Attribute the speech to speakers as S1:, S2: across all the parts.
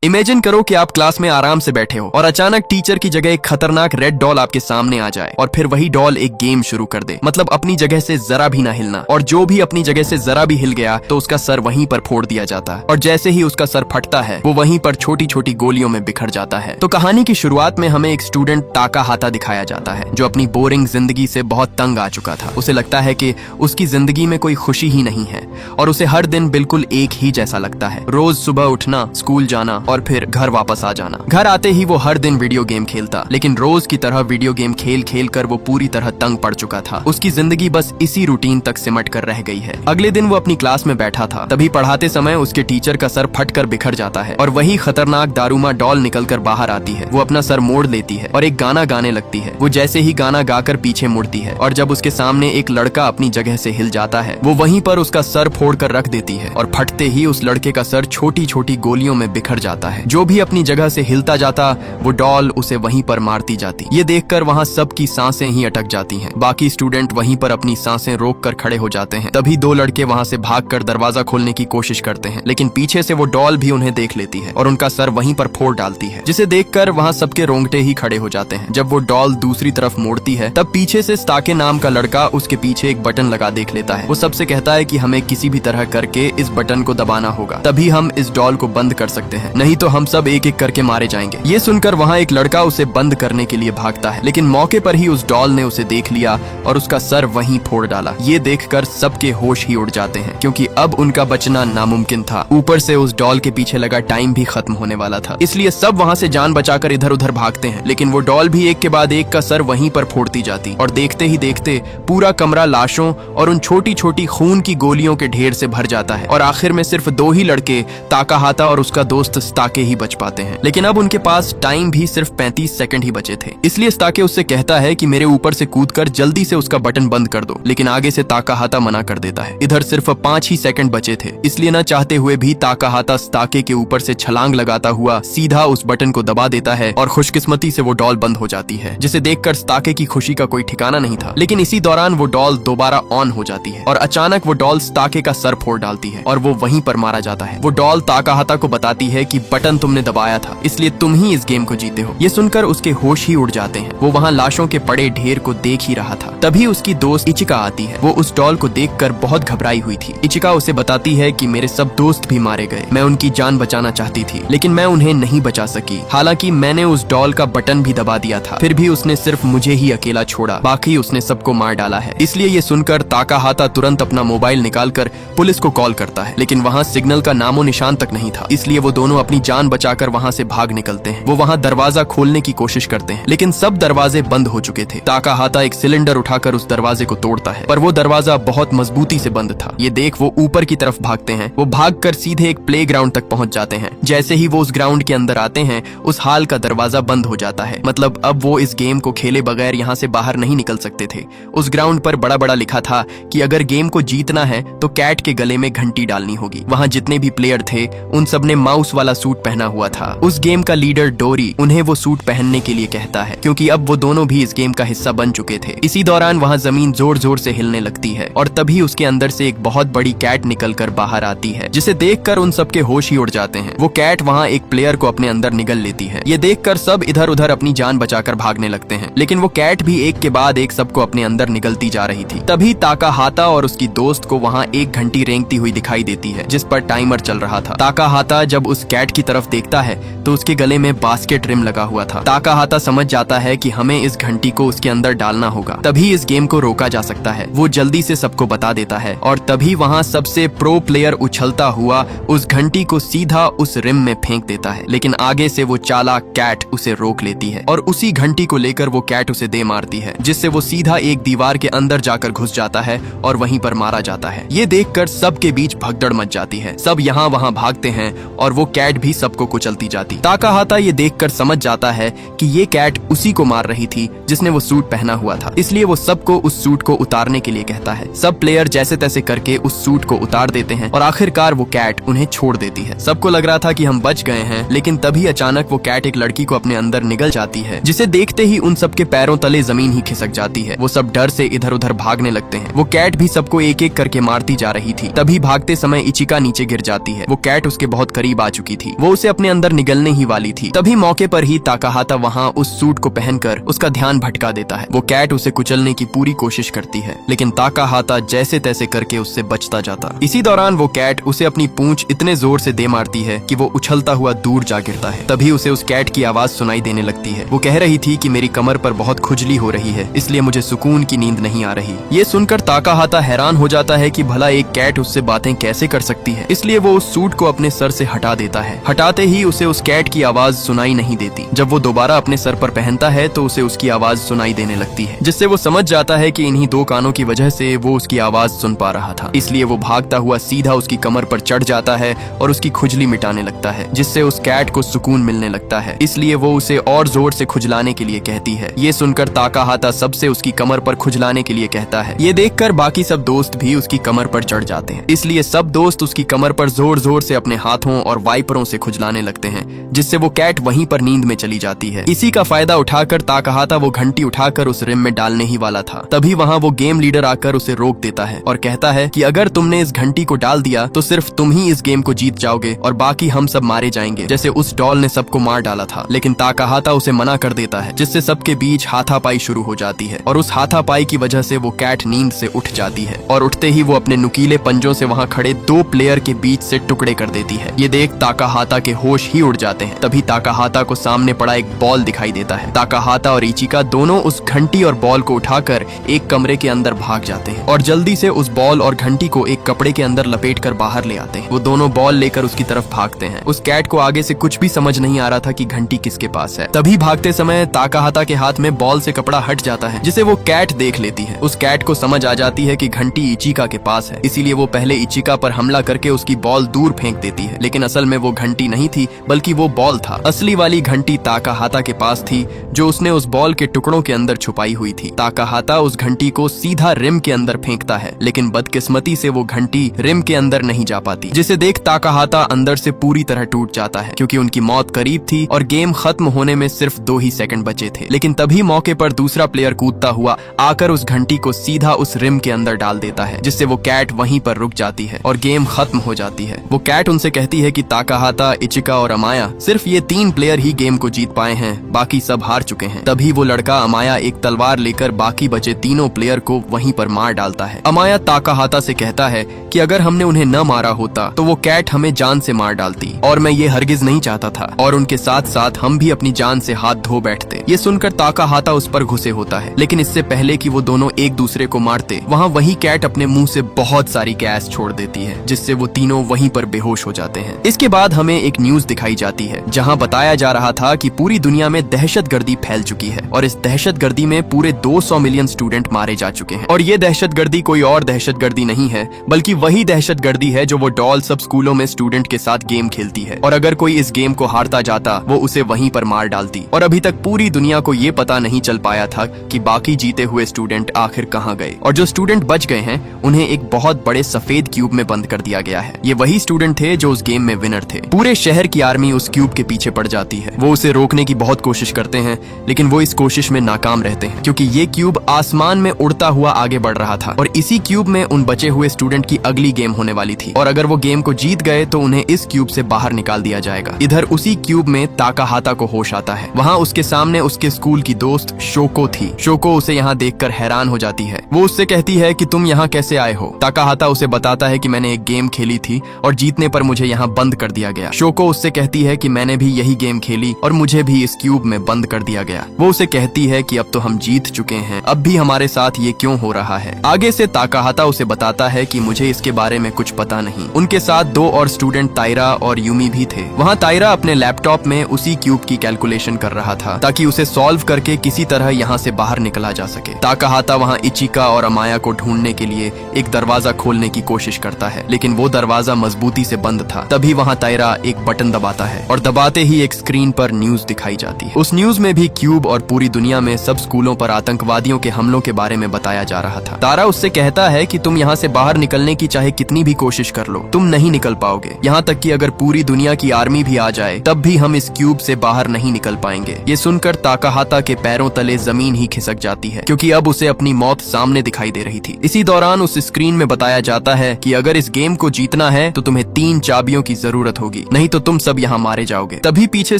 S1: Imagine करो कि आप क्लास में आराम से बैठे हो और अचानक टीचर की जगह एक खतरनाक रेड डॉल आपके सामने आ जाए और फिर वही डॉल एक गेम शुरू कर दे। मतलब अपनी जगह से जरा भी ना हिलना, और जो भी अपनी जगह से जरा भी हिल गया तो उसका सर वहीं पर फोड़ दिया जाता है। और जैसे ही उसका सर फटता है वो वहीं पर छोटी छोटी गोलियों में बिखर जाता है। तो कहानी की शुरुआत में हमें एक स्टूडेंट ताकाहाता दिखाया जाता है जो अपनी बोरिंग जिंदगी से बहुत तंग आ चुका था। उसे लगता है कि उसकी जिंदगी में कोई खुशी ही नहीं है और उसे हर दिन बिल्कुल एक ही जैसा लगता है। रोज सुबह उठना, स्कूल जाना और फिर घर वापस आ जाना। घर आते ही वो हर दिन वीडियो गेम खेलता, लेकिन रोज की तरह वीडियो गेम खेल खेल कर वो पूरी तरह तंग पड़ चुका था। उसकी जिंदगी बस इसी रूटीन तक सिमट कर रह गई है। अगले दिन वो अपनी क्लास में बैठा था, तभी पढ़ाते समय उसके टीचर का सर फट कर बिखर जाता है और वही खतरनाक दारूमा डॉल निकल कर बाहर आती है। वो अपना सर मोड़ लेती है और एक गाना गाने लगती है। वो जैसे ही गाना गाकर पीछे मुड़ती है और जब उसके सामने एक लड़का अपनी जगह से हिल जाता है वो वहीं पर उसका सर फोड़ कर रख देती है और फटते ही उस लड़के का सर छोटी छोटी गोलियों में बिखर जाता है। जो भी अपनी जगह से हिलता जाता वो डॉल उसे वहीं पर मारती जाती। ये देखकर वहाँ सबकी सांसें ही अटक जाती हैं। बाकी स्टूडेंट वहीं पर अपनी सांसें रोक कर खड़े हो जाते हैं। तभी दो लड़के वहाँ से भागकर दरवाजा खोलने की कोशिश करते हैं, लेकिन पीछे से वो डॉल भी उन्हें देख लेती है और उनका सर वहीं पर फोड़ डालती है, जिसे देखकर वहाँ सबके रोंगटे ही खड़े हो जाते हैं। जब वो डॉल दूसरी तरफ मोड़ती है तब पीछे से स्ताके नाम का लड़का उसके पीछे एक बटन लगा देख लेता है। वो सबसे कहता है कि हमें किसी भी तरह करके इस बटन को दबाना होगा, तभी हम इस डॉल को बंद कर सकते हैं, नहीं तो हम सब एक एक करके मारे जाएंगे। ये सुनकर वहाँ एक लड़का उसे बंद करने के लिए भागता है, लेकिन मौके पर ही उस डॉल ने उसे देख लिया और उसका सर वहीं फोड़ डाला। ये देखकर सबके होश ही उड़ जाते हैं, क्योंकि अब उनका बचना नामुमकिन था। ऊपर से उस डॉल के पीछे लगा टाइम भी खत्म होने वाला था, इसलिए सब वहाँ से जान बचाकर इधर उधर भागते हैं। लेकिन वो डॉल भी एक के बाद एक का सर वहीं पर फोड़ती जाती और देखते ही देखते पूरा कमरा लाशों और उन छोटी छोटी खून की गोलियों के ढेर से भर जाता है। और आखिर में सिर्फ दो ही लड़के, ताकाहाता और उसका दोस्त स्ताके ही बच पाते हैं। लेकिन अब उनके पास टाइम भी सिर्फ 35 सेकंड ही बचे थे, इसलिए स्ताके उससे कहता है कि मेरे ऊपर से कूदकर जल्दी से उसका बटन बंद कर दो। लेकिन आगे से ताकाहाता मना कर देता है। इधर सिर्फ 5 ही सेकंड बचे थे, इसलिए न चाहते हुए भी ताकाहाता स्ताके के ऊपर से छलांग लगाता हुआ सीधा उस बटन को दबा देता है और खुशकिस्मती से वो डॉल बंद हो जाती है, जिसे देखकर स्ताके की खुशी का कोई ठिकाना नहीं था। लेकिन इसी दौरान वो डॉल दोबारा ऑन हो जाती है और अचानक वो डॉल स्ताके का सर फोड़ डालती है और वो वहीं पर मारा जाता है। वो डॉल ताकाहाता को बताती है कि बटन तुमने दबाया था, इसलिए तुम ही इस गेम को जीते हो। ये सुनकर उसके होश ही उड़ जाते हैं। वो वहाँ लाशों के पड़े ढेर को देख ही रहा था। तभी उसकी दोस्त इचिका आती है। वो उस डॉल को देखकर बहुत घबराई हुई थी। इचिका उसे बताती है कि मेरे सब दोस्त भी मारे गए, मैं उनकी जान बचाना चाहती थी लेकिन मैं उन्हें नहीं बचा सकी। हालांकि मैंने उस डॉल का बटन भी दबा दिया था, फिर भी उसने सिर्फ मुझे ही अकेला छोड़ा, बाकी उसने सबको मार डाला है। इसलिए ये सुनकर ताकाहाता तुरंत अपना मोबाइल निकालकर पुलिस को कॉल करता है, लेकिन वहाँ सिग्नल का नामो निशान तक नहीं था। इसलिए वो दोनों अपनी जान बचाकर वहाँ से भाग निकलते हैं। वो वहाँ दरवाजा खोलने की कोशिश करते हैं, लेकिन सब दरवाजे बंद हो चुके थे। ताकाहाता एक सिलेंडर उठाकर उस दरवाजे को तोड़ता है, पर वो दरवाजा बहुत मजबूती से बंद था। ये देख वो ऊपर की तरफ भागते हैं। वो भागकर सीधे एक प्लेग्राउंड तक पहुंच जाते हैं। जैसे ही वो उस ग्राउंड के अंदर आते हैं उस हाल का दरवाजा बंद हो जाता है। मतलब अब वो इस गेम को खेले बगैर यहाँ से बाहर नहीं निकल सकते थे। उस ग्राउंड पर बड़ा बड़ा लिखा था कि अगर गेम को जीतना है तो कैट के गले में घंटी डालनी होगी। वहाँ जितने भी प्लेयर थे उन सब ने माउस वाला सूट पहना हुआ था। उस गेम का लीडर डोरी उन्हें वो सूट पहनने के लिए कहता है, क्योंकि अब वो दोनों भी इस गेम का हिस्सा बन चुके थे। इसी दौरान वहाँ जमीन जोर जोर से हिलने लगती है और तभी उसके अंदर से एक बहुत बड़ी कैट निकलकर बाहर आती है, जिसे देखकर उन सबके होश ही उड़ जाते हैं। वो कैट वहाँ एक प्लेयर को अपने अंदर निगल लेती है। ये देखकर सब इधर उधर अपनी जान बचाकर भागने लगते हैं, लेकिन वो कैट भी एक के बाद एक सबको अपने अंदर निगलती जा रही थी। तभी ताकाहाता और उसकी दोस्त को वहाँ एक घंटी रेंगती हुई दिखाई देती है, जिस पर टाइमर चल रहा था। ताकाहाता जब उस कैट की तरफ देखता है तो उसके गले में बास्केट रिम लगा हुआ था। ताकाहाता समझ जाता है कि हमें इस घंटी को उसके अंदर डालना होगा, तभी इस गेम को रोका जा सकता है। वो जल्दी से सबको बता देता है और तभी वहाँ सबसे प्रो प्लेयर उछलता हुआ उस घंटी को सीधा उस रिम में फेंक देता है। लेकिन आगे से वो चालाक कैट उसे रोक लेती है और उसी घंटी को लेकर वो कैट उसे दे मारती है, जिससे वो सीधा एक दीवार के अंदर जाकर घुस जाता है और वहीं पर मारा जाता है। ये देखकर सबके बीच भगदड़ मच जाती है। सब यहाँ वहाँ भागते हैं और वो कैट भी सबको कुचलती जाती। ताकाहाता ये देखकर समझ जाता है कि ये कैट उसी को मार रही थी जिसने वो सूट पहना हुआ था, इसलिए वो सबको उस सूट को उतारने के लिए कहता है। सब प्लेयर जैसे तैसे करके उस सूट को उतार देते हैं और आखिरकार वो कैट उन्हें छोड़ देती है। सबको लग रहा था कि हम बच गए हैं, लेकिन तभी अचानक वो कैट एक लड़की को अपने अंदर निगल जाती है, जिसे देखते ही उन सबके पैरों तले जमीन ही खिसक जाती है। वो सब डर से इधर उधर भागने लगते हैं। वो कैट भी सबको एक एक करके मारती जा रही थी। तभी भागते समय इचिका नीचे गिर जाती है। वो कैट उसके बहुत करीब आ चुकी थी। थी, वो उसे अपने अंदर निगलने ही वाली थी। तभी मौके पर ही ताकाहाता वहाँ उस सूट को पहनकर उसका ध्यान भटका देता है। वो कैट उसे कुचलने की पूरी कोशिश करती है, लेकिन ताकाहाता जैसे तैसे करके उससे बचता जाता। इसी दौरान वो कैट उसे अपनी पूंछ इतने जोर से दे मारती है कि वो उछलता हुआ दूर जा गिरता है। तभी उसे उस कैट की आवाज सुनाई देने लगती है। वो कह रही थी कि मेरी कमर पर बहुत खुजली हो रही है, इसलिए मुझे सुकून की नींद नहीं आ रही। ये सुनकर ताकाहाता हैरान हो जाता है कि भला एक कैट उससे बातें कैसे कर सकती है, इसलिए वो उस सूट को अपने सर से हटा देता है। हटाते ही उसे उस कैट की आवाज सुनाई नहीं देती। जब वो दोबारा अपने सर पर पहनता है तो उसे उसकी आवाज सुनाई देने लगती है, जिससे वो समझ जाता है कि इन्हीं दो कानों की वजह से वो उसकी आवाज सुन पा रहा था। इसलिए वो भागता हुआ सीधा उसकी कमर पर चढ़ जाता है और उसकी खुजली मिटाने लगता है, जिससे उस कैट को सुकून मिलने लगता है। इसलिए वो उसे और जोर से खुजलाने के लिए कहती है। ये सुनकर ताकाहाता सबसे उसकी कमर पर खुजलाने के लिए कहता है। ये देखकर बाकी सब दोस्त भी उसकी कमर पर चढ़ जाते हैं, इसलिए सब दोस्त उसकी कमर पर जोर जोर से अपने हाथों और वाइपरों से खुजलाने लगते हैं, जिससे वो कैट वहीं पर नींद में चली जाती है। इसी का फायदा उठाकर ताकाहाता वो घंटी उठाकर उस रिम में डालने ही वाला था। तभी वहाँ वो गेम लीडर आकर उसे रोक देता है और कहता है कि अगर तुमने इस घंटी को डाल दिया तो सिर्फ तुम ही इस गेम को जीत जाओगे और बाकी हम सब मारे जाएंगे, जैसे उस डॉल ने सबको मार डाला था। लेकिन ताकाहाता उसे मना कर देता है, जिससे सबके बीच हाथापाई शुरू हो जाती है और उस हाथापाई की वजह से वो कैट नींद से उठ जाती है और उठते ही वो अपने नुकीले पंजों से वहाँ खड़े दो प्लेयर के बीच से टुकड़े कर देती है। ये देख ताकाहाता के होश ही उड़ जाते हैं। तभी ताकाहाता को सामने पड़ा एक बॉल दिखाई देता है। ताकाहाता और इचिका दोनों उस घंटी और बॉल को उठाकर एक कमरे के अंदर भाग जाते हैं और जल्दी से उस बॉल और घंटी को एक कपड़े के अंदर लपेट कर बाहर ले आते हैं। वो दोनों बॉल लेकर उसकी तरफ भागते हैं। उस कैट को आगे से कुछ भी समझ नहीं आ रहा था कि घंटी किसके पास है। तभी भागते समय ताकाहाता के हाथ में बॉल से कपड़ा हट जाता है, जिसे वो कैट देख लेती है। उस कैट को समझ आ जाती है कि घंटी इचिका के पास है, इसीलिए वो पहले इचिका पर हमला करके उसकी बॉल दूर फेंक देती है। लेकिन असल में वो घंटी नहीं थी, बल्कि वो बॉल था। असली वाली घंटी ताकाहाता के पास थी, जो उसने उस बॉल के टुकड़ों के अंदर छुपाई हुई थी। ताकाहाता उस घंटी को सीधा रिम के अंदर फेंकता है, लेकिन बदकिस्मती से वो घंटी रिम के अंदर नहीं जा पाती, जिसे देख ताकाहाता अंदर से पूरी तरह टूट जाता है, क्योंकि उनकी मौत करीब थी और गेम खत्म होने में सिर्फ 2 ही सेकंड बचे थे। लेकिन तभी मौके पर दूसरा प्लेयर कूदता हुआ आकर उस घंटी को सीधा उस रिम के अंदर डाल देता है, जिससे वो कैट वहीं पर रुक जाती है और गेम खत्म हो जाती है। वो कैट उनसे कहती है कि ताकाहाता, इचिका और अमाया, सिर्फ ये 3 प्लेयर ही गेम को जीत पाए हैं, बाकी सब हार चुके हैं। तभी वो लड़का अमाया एक तलवार लेकर बाकी बचे तीनों प्लेयर को वहीं पर मार डालता है। अमाया ताकाहाता से कहता है कि अगर हमने उन्हें न मारा होता तो वो कैट हमें जान से मार डालती, और मैं ये हरगिज नहीं चाहता था, और उनके साथ साथ हम भी अपनी जान से हाथ धो बैठते। ये सुनकर ताकाहाता उस पर गुस्से होता है, लेकिन इससे पहले कि वो दोनों एक दूसरे को मारते, वहाँ वही कैट अपने मुंह से बहुत सारी गैस छोड़ देती है, जिससे वो तीनों वहीं पर बेहोश हो जाते हैं। इसके बाद हमें एक न्यूज दिखाई जाती है, जहाँ बताया जा रहा था कि पूरी दुनिया में दहशतगर्दी फैल चुकी है और इस दहशतगर्दी में पूरे 200 मिलियन स्टूडेंट मारे जा चुके हैं। और ये दहशतगर्दी कोई और दहशतगर्दी नहीं है, बल्कि वही दहशतगर्दी है जो वो डॉल सब स्कूलों में स्टूडेंट के साथ गेम खेलती है, और अगर कोई इस गेम को हारता जाता वो उसे वहीं पर मार डालती। और अभी तक पूरी दुनिया को ये पता नहीं चल पाया था कि बाकी जीते हुए स्टूडेंट आखिर कहाँ गए, और जो स्टूडेंट बच गए हैं उन्हें एक बहुत बड़े सफेद क्यूब में बंद कर दिया गया है। ये वही स्टूडेंट थे जो उस गेम में विनर थे। पूरे शहर की आर्मी उस क्यूब के पीछे पड़ जाती है। वो उसे रोकने की बहुत कोशिश करते हैं, लेकिन वो इस कोशिश में नाकाम रहते हैं, क्योंकि ये क्यूब आसमान में उड़ता हुआ आगे बढ़ रहा था और इसी क्यूब में उन बचे हुए स्टूडेंट की अगली गेम होने वाली थी, और अगर वो गेम को जीत गए तो उन्हें इस क्यूब से बाहर निकाल दिया जाएगा। इधर उसी क्यूब में ताकाहाता को होश आता है। वहाँ उसके सामने उसके स्कूल की दोस्त शोको थी। शोको उसे यहाँ देखकर हैरान हो जाती है। वो उससे कहती है कि तुम यहाँ कैसे आए हो। ताकाहाता उसे बताता है कि मैंने एक गेम खेली थी और जीतने पर मुझे यहाँ बंद कर दिया गया। शोको उससे कहती है कि मैंने भी यही गेम खेली और मुझे भी इस क्यूब में बंद कर दिया गया। वो उसे कहती है कि अब तो हम जीत चुके हैं, अब भी हमारे साथ ये क्यों हो रहा है। आगे से ताकाहाता उसे बताता है कि मुझे इसके बारे में कुछ पता नहीं। उनके साथ 2 और स्टूडेंट ताइरा और यूमी भी थे। वहाँ ताइरा अपने लैपटॉप में उसी क्यूब की कैलकुलेशन कर रहा था, ताकि उसे सॉल्व करके किसी तरह यहाँ से बाहर निकला जा सके। ताकाहाता वहाँ इचिका और अमाया को ढूंढने के लिए एक दरवाजा खोलने की कोशिश करता है, लेकिन वो दरवाजा मजबूती से बंद था। तभी वहाँ ताइरा एक बटन दबाता है और दबाते ही एक स्क्रीन पर न्यूज दिखाई जाती है। उस न्यूज में भी क्यूब और पूरी दुनिया में सब स्कूलों पर आतंकवादियों के हमलों के बारे में बताया जा रहा था। तारा उससे कहता है कि तुम यहाँ से बाहर निकलने की चाहे कितनी भी कोशिश कर लो, तुम नहीं निकल पाओगे। यहाँ तक कि अगर पूरी दुनिया की आर्मी भी आ जाए तब भी हम इस क्यूब से बाहर नहीं निकल पाएंगे। ये सुनकर ताकाहाता के पैरों तले जमीन ही खिसक जाती है, क्योंकि अब उसे अपनी मौत सामने दिखाई दे रही थी। इसी दौरान उस स्क्रीन में बताया जाता है कि अगर इस गेम को जीतना है तो तुम्हें 3 चाबियों की जरूरत होगी। होगी, नहीं तो तुम सब यहाँ मारे जाओगे। तभी पीछे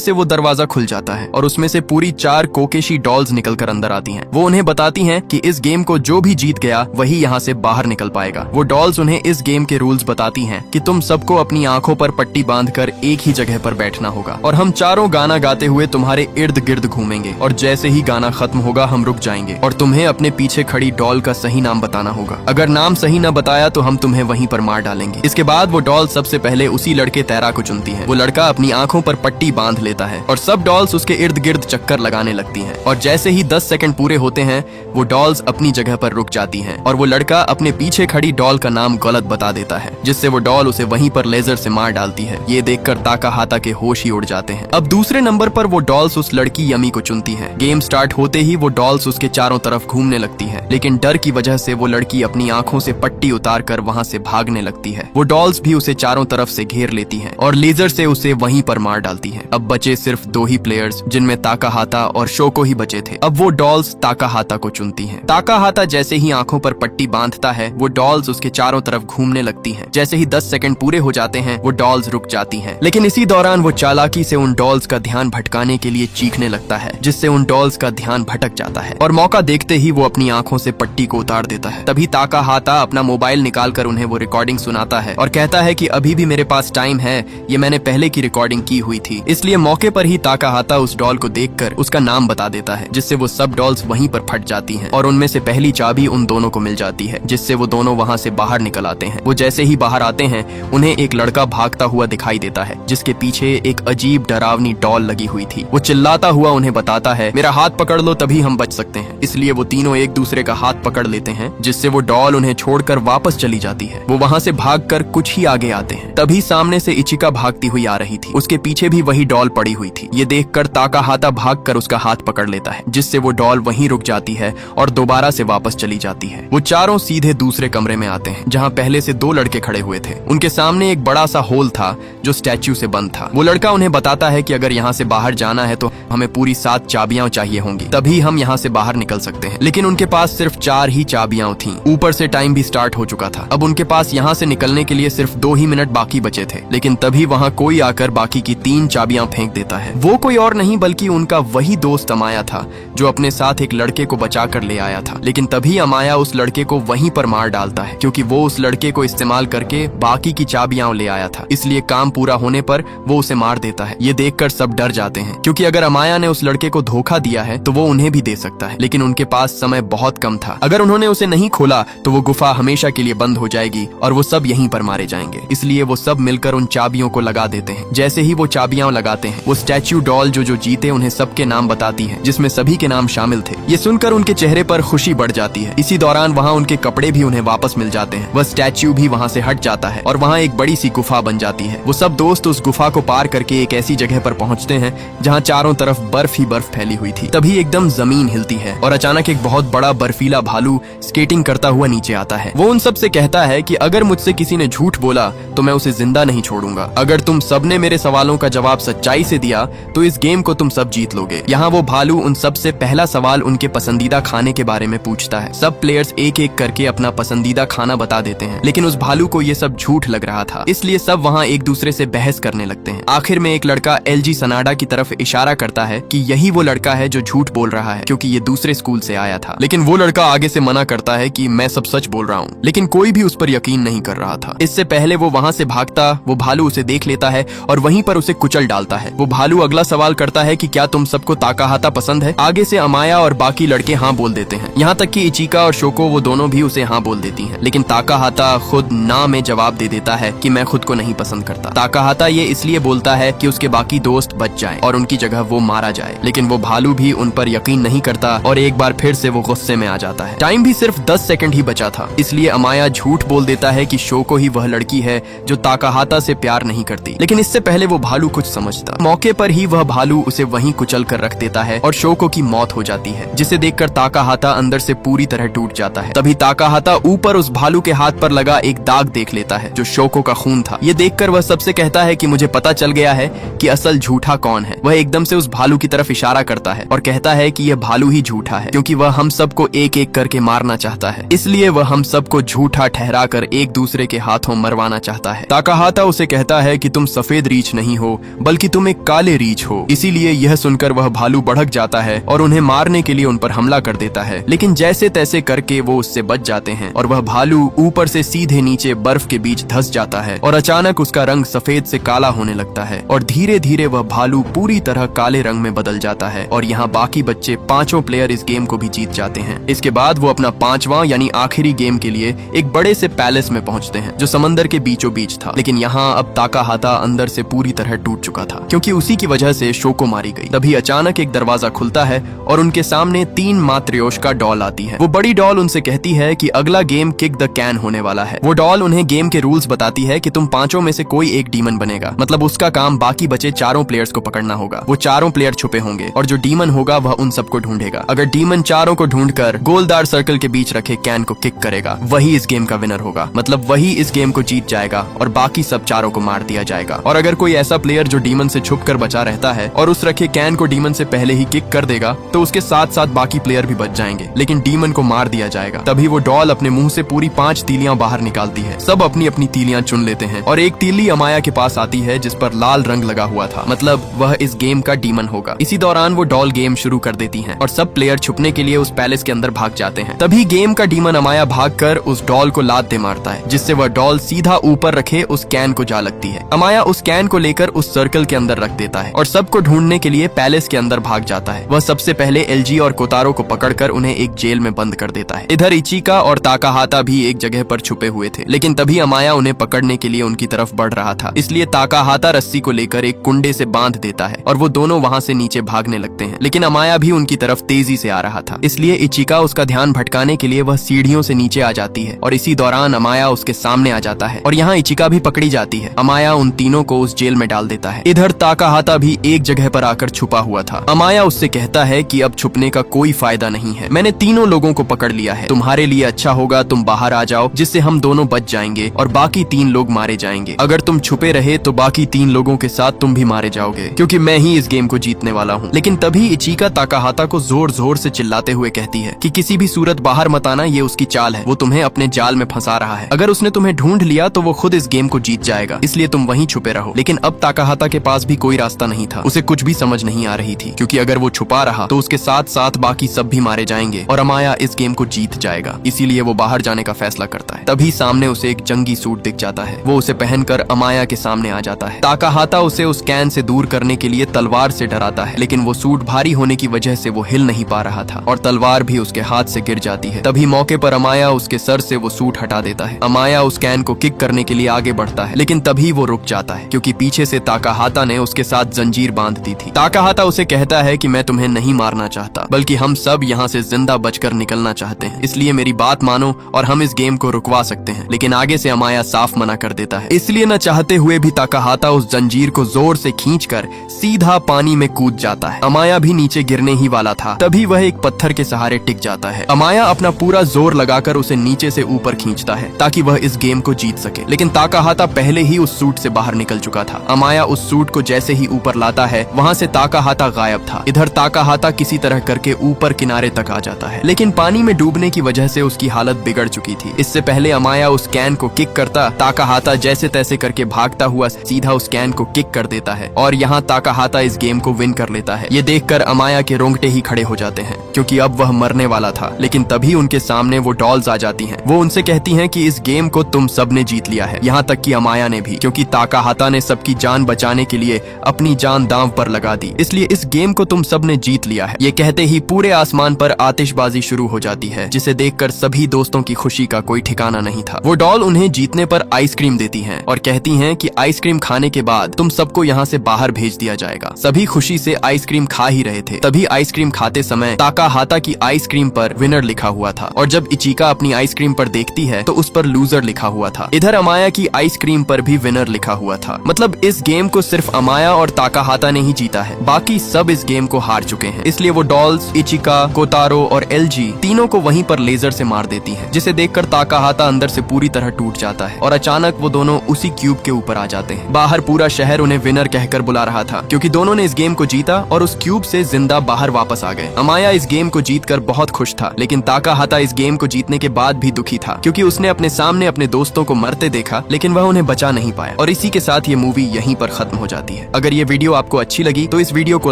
S1: से वो दरवाजा खुल जाता है और उसमें से पूरी 4 कोकेशी डॉल्स निकलकर अंदर आती हैं। वो उन्हें बताती हैं कि इस गेम को जो भी जीत गया वही यहाँ से बाहर निकल पाएगा। वो डॉल्स उन्हें इस गेम के रूल्स बताती हैं कि तुम सबको अपनी आंखों पर पट्टी बांधकर एक ही जगह पर बैठना होगा और हम चारों गाना गाते हुए तुम्हारे इर्द गिर्द घूमेंगे और जैसे ही गाना खत्म होगा हम रुक जाएंगे और तुम्हें अपने पीछे खड़ी डॉल का सही नाम बताना होगा। अगर नाम सही न बताया तो हम तुम्हें वहीं पर मार डालेंगे। इसके बाद वो डॉल सबसे पहले उसी लड़के तैरा को चुनती है। वो लड़का अपनी आंखों पर पट्टी बांध लेता है और सब डॉल्स उसके इर्द गिर्द चक्कर लगाने लगती हैं और जैसे ही 10 सेकंड पूरे होते हैं वो डॉल्स अपनी जगह पर रुक जाती हैं और वो लड़का अपने पीछे खड़ी डॉल का नाम गलत बता देता है, जिससे वो डॉल उसे वहीं पर लेजर से मार डालती है। ये देखकर ताकाहाता के होश ही उड़ जाते हैं। अब दूसरे नंबर पर वो डॉल्स उस लड़की यमी को चुनती है। गेम स्टार्ट होते ही वो डॉल्स उसके चारों तरफ घूमने लगती है, लेकिन डर की वजह से वो लड़की अपनी आंखों से पट्टी उतार कर वहाँ से भागने लगती है। वो डॉल्स भी उसे चारों तरफ से घेर लेती हैं और लेजर से उसे वहीं पर मार डालती हैं। अब बचे सिर्फ 2 ही प्लेयर्स, जिनमें ताकाहाता और शोको ही बचे थे। अब वो डॉल्स ताकाहाता को चुनती हैं। ताकाहाता जैसे ही आंखों पर पट्टी बांधता है वो डॉल्स उसके चारों तरफ घूमने लगती हैं। जैसे ही 10 सेकंड पूरे हो जाते हैं वो डॉल्स रुक जाती हैं, लेकिन इसी दौरान वो चालाकी से उन डॉल्स का ध्यान भटकाने के लिए चीखने लगता है, जिससे उन डॉल्स का ध्यान भटक जाता है और मौका देखते ही वो अपनी आंखों से पट्टी को उतार देता है। तभी ताकाहाता अपना मोबाइल निकालकर उन्हें वो रिकॉर्डिंग सुनाता है और कहता है कि अभी भी मेरे पास टाइम है, ये मैंने पहले की रिकॉर्डिंग की हुई थी। इसलिए मौके पर ही ताकाहाता उस डॉल को देखकर उसका नाम बता देता है, जिससे वो सब डॉल्स वहीं पर फट जाती हैं और उनमें से पहली चाबी उन दोनों को मिल जाती है, जिससे वो दोनों वहाँ से बाहर निकल आते हैं। वो जैसे ही बाहर आते हैं उन्हें एक लड़का भागता हुआ दिखाई देता है, जिसके पीछे एक अजीब डरावनी डॉल लगी हुई थी। वो चिल्लाता हुआ उन्हें बताता है, मेरा हाथ पकड़ लो तभी हम बच सकते हैं। इसलिए वो तीनों एक दूसरे का हाथ पकड़ लेते हैं, जिससे वो डॉल उन्हें छोड़कर वापस चली जाती है। वो वहाँ से भागकर कुछ ही आगे आते हैं, तभी सामने से इचिका भागती हुई आ रही थी। उसके पीछे भी वही डॉल पड़ी हुई थी। ये देखकर ताकाहाता भागकर उसका हाथ पकड़ लेता है, जिससे वो डॉल वहीं रुक जाती है और दोबारा से वापस चली जाती है। वो चारों सीधे दूसरे कमरे में आते हैं, जहाँ पहले से 2 लड़के खड़े हुए थे। उनके सामने एक बड़ा सा होल था जो स्टैच्यू से बंद था। वो लड़का उन्हें बताता है कि अगर यहाँ से बाहर जाना है तो हमें पूरी 7 चाबियां चाहिए होंगी, तभी हम यहाँ से बाहर निकल सकते हैं। लेकिन उनके पास सिर्फ 4 ही चाबियां थीं। ऊपर से टाइम भी स्टार्ट हो चुका था। अब उनके पास यहाँ से निकलने के लिए सिर्फ 2 ही मिनट बाकी बचे थे। लेकिन तभी वहाँ कोई आकर बाकी की 3 चाबियां फेंक देता है। वो कोई और नहीं बल्कि उनका वही दोस्त अमाया था, जो अपने साथ एक लड़के को बचा कर ले आया था। लेकिन तभी अमाया उस लड़के को वहीं पर मार डालता है, क्योंकि वो उस लड़के को इस्तेमाल करके बाकी की चाबियां ले आया था। इसलिए काम पूरा होने पर वो उसे मार देता है। ये देखकर सब डर जाते हैं, क्योंकि अगर अमाया ने उस लड़के को धोखा दिया है तो वो उन्हें भी दे सकता है। लेकिन उनके पास समय बहुत कम था। अगर उन्होंने उसे नहीं खोला तो वो गुफा हमेशा के लिए बंद हो जाएगी और वो सब यहीं पर मारे जाएंगे। इसलिए वो सब मिलकर उन चाबियों को लगा देते हैं। जैसे ही वो चाबियां लगाते हैं वो स्टैच्यू डॉल जो जीते उन्हें सबके नाम बताती है, जिसमें सभी के नाम शामिल थे। ये सुनकर उनके चेहरे पर खुशी बढ़ जाती है। इसी दौरान वहाँ उनके कपड़े भी उन्हें वापस मिल जाते हैं। वह स्टैच्यू भी वहाँ से हट जाता है और वहाँ एक बड़ी सी गुफा बन जाती है। वो सब दोस्त उस गुफा को पार करके एक ऐसी जगह पर पहुँचते हैं जहाँ चारों तरफ बर्फ ही बर्फ फैली हुई थी। तभी एकदम जमीन हिलती है और अचानक एक बहुत बड़ा बर्फीला भालू स्केटिंग करता हुआ नीचे आता है। वो उन सब से कहता है कि अगर मुझसे किसी ने झूठ बोला तो मैं उसे जिंदा नहीं छोड़ूंगा। अगर तुम सबने मेरे सवालों का जवाब सच्चाई से दिया तो इस गेम को तुम सब जीत लोगे। यहाँ वो भालू उन सब से पहला सवाल उनके पसंदीदा खाने के बारे में पूछता है। सब प्लेयर्स एक एक करके अपना पसंदीदा खाना बता देते हैं, लेकिन उस भालू को ये सब झूठ लग रहा था। इसलिए सब वहाँ एक दूसरे से बहस करने लगते हैं। आखिर में एक लड़का एलजी सनाडा की तरफ इशारा करता है कि यही वो लड़का है जो झूठ बोल रहा है, क्योंकि ये दूसरे स्कूल से आया था। लेकिन वो लड़का आगे से मना करता है कि मैं सब सच बोल रहा हूँ, लेकिन कोई भी उस पर यकीन नहीं कर रहा था। इससे पहले वो वहाँ से भागता वो भालू उसे देख लेता है और वहीं पर उसे कुचल डालता है। वो भालू अगला सवाल करता है कि क्या तुम सबको ताकाहाता पसंद है? आगे से अमाया और बाकी लड़के हाँ बोल देते हैं, यहाँ तक कि इचिका और शोको वो दोनों भी उसे हाँ बोल देती हैं। लेकिन ताकाहाता खुद ना में जवाब दे देता है कि मैं खुद को नहीं पसंद करता। ताकाहाता ये इसलिए बोलता है कि उसके बाकी दोस्त बच जाएं और उनकी जगह वो मारा जाए। लेकिन वो भालू भी उन पर यकीन नहीं करता और एक बार फिर से वो गुस्से में आ जाता है। टाइम भी सिर्फ 10 सेकंड ही बचा था, इसलिए अमाया झूठ बोल देता है कि शोको ही वह लड़की है जो ताकाहाता से प्यार नहीं करती। लेकिन इससे पहले वो भालू कुछ समझता। मौके पर ही वह भालू उसे वहीं कुचल कर रख देता है और शोको की मौत हो जाती है, जिसे देखकर ताकाहाता अंदर से पूरी तरह टूट जाता है। तभी ताकाहाता ऊपर उस भालू के हाथ पर लगा एक दाग देख लेता है जो शोको का खून था। ये देखकर वह सबसे कहता है कि मुझे पता चल गया है कि असल झूठा कौन है। वह एकदम से उस भालू की तरफ इशारा करता है और कहता है कि यह भालू ही झूठा है, क्योंकि वह हम सबको एक एक करके मारना चाहता है। इसलिए वह हम सबको झूठा ठहरा कर एक दूसरे के हाथों मरवाना चाहता है। ताकाहाता उसे कहता है है कि तुम सफेद रीछ नहीं हो बल्कि तुम एक काले रीछ हो। इसीलिए यह सुनकर वह भालू भड़क जाता है और उन्हें मारने के लिए उन पर हमला कर देता है, लेकिन जैसे तैसे करके वो उससे बच जाते हैं और वह भालू ऊपर से सीधे नीचे बर्फ के बीच धंस जाता है और अचानक उसका रंग सफेद से काला होने लगता है और धीरे धीरे वह भालू पूरी तरह काले रंग में बदल जाता है और यहाँ बाकी बच्चे पांचों प्लेयर इस गेम को भी जीत जाते हैं। इसके बाद वो अपना पांचवा यानी आखिरी गेम के लिए एक बड़े से पैलेस में पहुंचते हैं जो समंदर के बीचों बीच था, लेकिन यहाँ अब ताकाहाता अंदर से पूरी तरह टूट चुका था क्योंकि उसी की वजह से शोको मारी गई। तभी अचानक एक दरवाजा खुलता है और उनके सामने 3 मात्रियोशिका डॉल आती है। वो बड़ी डॉल उनसे कहती है कि अगला गेम किक द कैन होने वाला है। वो डॉल उन्हें गेम के रूल्स बताती है कि तुम पांचों में से कोई एक डीमन बनेगा, मतलब उसका काम बाकी बचे चारों प्लेयर्स को पकड़ना होगा। वो चारों प्लेयर छुपे होंगे और जो डीमन होगा वह उन सबको ढूंढेगा। अगर डीमन चारों को ढूंढकर गोलदार सर्कल के बीच रखे कैन को किक करेगा वही इस गेम का विनर होगा, मतलब वही इस गेम को जीत जाएगा और बाकी सब चारों को मार दिया जाएगा। और अगर कोई ऐसा प्लेयर जो डीमन से छुपकर बचा रहता है और उस रखे कैन को डीमन से पहले ही किक कर देगा तो उसके साथ साथ बाकी प्लेयर भी बच जाएंगे, लेकिन डीमन को मार दिया जाएगा। तभी वो डॉल अपने मुंह से पूरी 5 तीलियां बाहर निकालती है। सब अपनी अपनी तीलियां चुन लेते हैं और एक तीली अमाया के पास आती है जिस पर लाल रंग लगा हुआ था, मतलब वह इस गेम का डीमन होगा। इसी दौरान वो डॉल गेम शुरू कर देती हैं और सब प्लेयर छुपने के लिए उस पैलेस के अंदर भाग जाते हैं। तभी गेम का डीमन अमाया भागकर उस डॉल को लात दे मारता है जिससे वह डॉल सीधा ऊपर रखे उस कैन को जा लगती है। अमाया उस कैन को लेकर उस सर्कल के अंदर रख देता है और सबको ढूंढने के लिए पैलेस के अंदर भाग जाता है। वह सबसे पहले एलजी और कोतारो को पकड़कर उन्हें एक जेल में बंद कर देता है। इधर इचिका और ताकाहाता भी एक जगह पर छुपे हुए थे, लेकिन तभी अमाया उन्हें पकड़ने के लिए उनकी तरफ बढ़ रहा था, इसलिए ताकाहाता रस्सी को लेकर एक कुंडे से बांध देता है और वो दोनों वहाँ से नीचे भागने लगते हैं। लेकिन अमाया भी उनकी तरफ तेजी से आ रहा था, इसलिए इचिका उसका ध्यान भटकाने के लिए वह सीढ़ियों से नीचे आ जाती है और इसी दौरान अमाया उसके सामने आ जाता है और यहाँ इचिका भी पकड़ी जाती है। अमाया उन तीनों को उस जेल में डाल देता है। इधर ताकाहाता भी एक जगह पर आकर छुपा हुआ था। अमाया उससे कहता है कि अब छुपने का कोई फायदा नहीं है, मैंने तीनों लोगों को पकड़ लिया है, तुम्हारे लिए अच्छा होगा तुम बाहर आ जाओ जिससे हम दोनों बच जाएंगे और बाकी 3 लोग मारे जाएंगे। अगर तुम छुपे रहे तो बाकी 3 लोगों के साथ तुम भी मारे जाओगे क्योंकि मैं ही इस गेम को जीतने वाला हूँ। लेकिन तभी इचिका ताकाहाता को जोर जोर से चिल्लाते हुए कहती है कि किसी भी सूरत बाहर मत आना, ये उसकी चाल है, वो तुम्हें अपने जाल में फंसा रहा है। अगर उसने तुम्हें ढूंढ लिया तो वो खुद इस गेम को जीत जाएगा, इसलिए तुम वहीं छुपे रहो। लेकिन अब ताकाहाता के पास भी कोई रास्ता नहीं था, उसे कुछ भी समझ नहीं आ रही थी क्योंकि अगर वो छुपा रहा तो उसके साथ साथ बाकी सब भी मारे जाएंगे और अमाया इस गेम को जीत जाएगा। इसीलिए वो बाहर जाने का फैसला करता है। तभी सामने उसे एक जंगी सूट दिख जाता है। वो उसे पहनकर अमाया के सामने आ जाता है। ताकाहाता उसे उस कैन से दूर करने के लिए तलवार से डराता है, लेकिन वो सूट भारी होने की वजह से वो हिल नहीं पा रहा था और तलवार भी उसके हाथ से गिर जाती है। तभी मौके पर अमाया उसके सर से वो सूट हटा देता है। अमाया उस कैन को किक करने के लिए आगे बढ़ता है, लेकिन तभी वो रुक जाता है क्योंकि पीछे से ताकाहाता ने उसके साथ जंजीर बांध दी थी। ताकाहाता उसे कहता है कि मैं तुम्हें नहीं मारना चाहता, बल्कि हम सब यहाँ से जिंदा बचकर निकलना चाहते हैं, इसलिए मेरी बात मानो और हम इस गेम को रुकवा सकते हैं। लेकिन आगे से अमाया साफ मना कर देता है। इसलिए न चाहते हुए भी ताकाहाता उस जंजीर को जोर से खींचकर सीधा पानी में कूद जाता है। अमाया भी नीचे गिरने ही वाला था, तभी वह एक पत्थर के सहारे टिक जाता है। अमाया अपना पूरा जोर लगाकर उसे नीचे से ऊपर खींचता है ताकि वह इस गेम को जीत सके, लेकिन ताकाहाता पहले ही उस सूट से बाहर निकल चुका था। अमाया उस सूट को जैसे ही ऊपर लाता है वहाँ से ताकाहाता गायब था। इधर ताकाहाता किसी तरह करके ऊपर किनारे तक आ जाता है, लेकिन पानी में डूबने की वजह से उसकी हालत बिगड़ चुकी थी। इससे पहले अमाया उस कैन को किक करता, ताकाहाता जैसे तैसे करके भागता हुआ सीधा उस कैन को किक कर देता है और यहाँ ताकाहाता इस गेम को विन कर लेता है। ये देखकर अमाया के रोंगटे ही खड़े हो जाते हैं क्योंकि अब वह मरने वाला था। लेकिन तभी उनके सामने वो डॉल्स आ जाती हैं। वो उनसे कहती हैं कि इस गेम को तुम सबने जीत लिया है, यहाँ तक कि अमाया ने भी, क्योंकि ताकाहाता ने सबकी जान बचाने के लिए अपनी जान दांव पर लगा दी, इसलिए इस गेम को तुम सबने जीत लिया है। ये कहते ही पूरे आसमान पर आतिशबाजी शुरू हो जाती है जिसे देखकर सभी दोस्तों की खुशी का कोई ठिकाना नहीं था। वो डॉल उन्हें जीतने पर आइसक्रीम देती हैं और कहती हैं कि आइसक्रीम खाने के बाद तुम सबको यहाँ से बाहर भेज दिया जाएगा। सभी खुशी से आइसक्रीम खा ही रहे थे, तभी आइसक्रीम खाते समय ताकाहाता की आइसक्रीम पर विनर लिखा हुआ था और जब इचिका अपनी आइसक्रीम पर देखती है तो उस पर लूजर लिखा हुआ था। इधर अमाया की आइसक्रीम पर भी विनर लिखा हुआ था। मतलब इस गेम को सिर्फ अमाया और ताकाहाता ने ही जीता है, बाकी सब इस गेम को हार चुके हैं। इसलिए वो डॉल्स, इचिका, कोतारो और एलजी तीनों को वहीं पर लेजर से मार देती हैं, जिसे देखकर ताकाहाता अंदर से पूरी तरह टूट जाता है और अचानक वो दोनों उसी क्यूब के ऊपर आ जाते हैं। बाहर पूरा शहर उन्हें विनर कहकर बुला रहा था क्योंकि दोनों ने इस गेम को जीता और उस क्यूब से जिंदा बाहर वापस आ गए। अमाया इस गेम को जीतकर बहुत खुश था, लेकिन ताकाहाता इस गेम को जीतने के बाद भी दुखी था क्योंकि उसने अपने सामने अपने दोस्तों को मरते देखा, लेकिन वह उन्हें बचा नहीं पाया। और इसी के साथ ये मूवी यहीं पर खत्म हो जाती है। अगर ये वीडियो आपको अच्छी लगी तो इस वीडियो को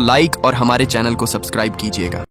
S1: लाइक और हमारे चैनल को सब्सक्राइब कीजिएगा।